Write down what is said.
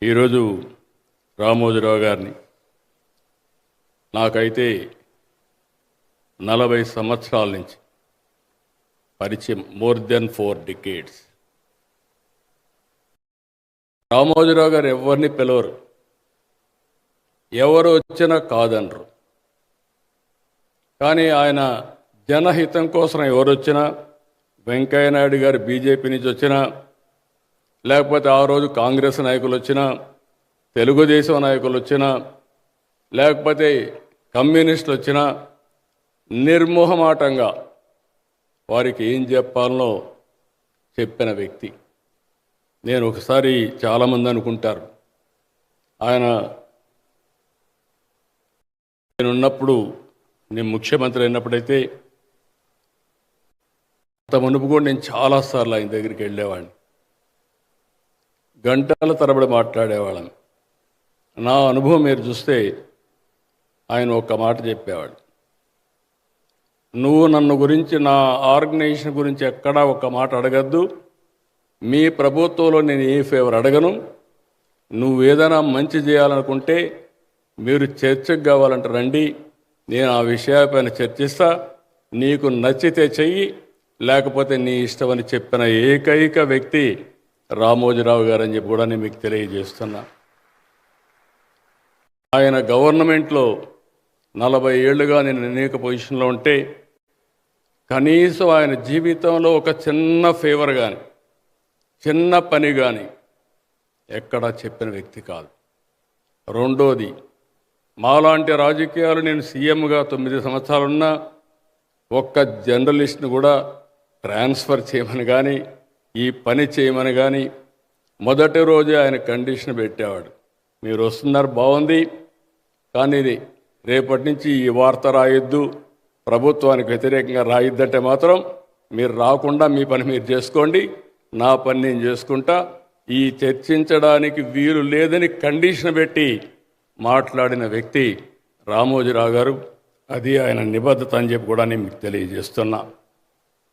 ఈరోజు రామోజీరావు గారిని నాకైతే 40 సంవత్సరాల నుంచి పరిచయం, మోర్ దెన్ 4 decades. రామోజీరావు గారు ఎవరిని పిలవరు, ఎవరు వచ్చినా కాదనరు. కానీ ఆయన జనహితం కోసం ఎవరు వచ్చినా, వెంకయ్య నాయుడు గారు బీజేపీ నుంచి వచ్చినా, లేకపోతే ఆ రోజు కాంగ్రెస్ నాయకులు వచ్చినా, తెలుగుదేశం నాయకులు వచ్చినా, లేకపోతే కమ్యూనిస్టులు వచ్చినా నిర్మోహమాటంగా వారికి ఏం చెప్పాలనో చెప్పిన వ్యక్తి. నేను ఒకసారి చాలామంది అనుకుంటారు, ఆయన నేనున్నప్పుడు, నేను ముఖ్యమంత్రి అయినప్పుడైతే అంత మునుపు కూడా నేను చాలాసార్లు ఆయన దగ్గరికి వెళ్ళేవాడిని, గంటల తరబడి మాట్లాడేవాళ్ళం. నా అనుభవం మీరు చూస్తే ఆయన ఒక్క మాట చెప్పేవాడు, నువ్వు నన్ను గురించి, నా ఆర్గనైజేషన్ గురించి ఎక్కడా ఒక్క మాట అడగద్దు, మీ ప్రభుత్వంలో నేను ఏ ఫేవర్ అడగను, నువ్వు ఏదైనా మంచి చేయాలనుకుంటే మీరు చర్చకు కావాలంటే రండి, నేను ఆ విషయాలపైన చర్చిస్తా, నీకు నచ్చితే చెయ్యి, లేకపోతే నీ ఇష్టమని చెప్పిన ఏకైక వ్యక్తి రామోజీరావు గారు అని చెప్పి కూడా నేను మీకు తెలియజేస్తున్నా. ఆయన గవర్నమెంట్లో 40 ఏళ్లుగా నేను అనేక పొజిషన్లో ఉంటే కనీసం ఆయన జీవితంలో ఒక చిన్న ఫేవర్ కానీ, చిన్న పని కానీ ఎక్కడా చెప్పిన వ్యక్తి కాదు. రెండోది, మాలాంటి రాజకీయాలు, నేను సీఎంగా 9 సంవత్సరాలున్నా ఒక్క జర్నలిస్ట్ని కూడా ట్రాన్స్ఫర్ చేయమని కానీ, ఈ పని చేయమని కానీ మొదటి రోజే ఆయన కండిషన్ పెట్టేవాడు, మీరు వస్తున్నారు బాగుంది, కానీ రేపటి నుంచి ఈ వార్త రాయొద్దు, ప్రభుత్వానికి వ్యతిరేకంగా రాయొద్దంటే మాత్రం మీరు రాకుండా మీ పని మీరు చేసుకోండి, నా పని నేను చేసుకుంటా, ఈ చర్చించడానికి వీలు లేదని కండిషన్ పెట్టి మాట్లాడిన వ్యక్తి రామోజీరావు గారు. అది ఆయన నిబద్ధత అని చెప్పి కూడా నేను మీకు తెలియజేస్తున్నా.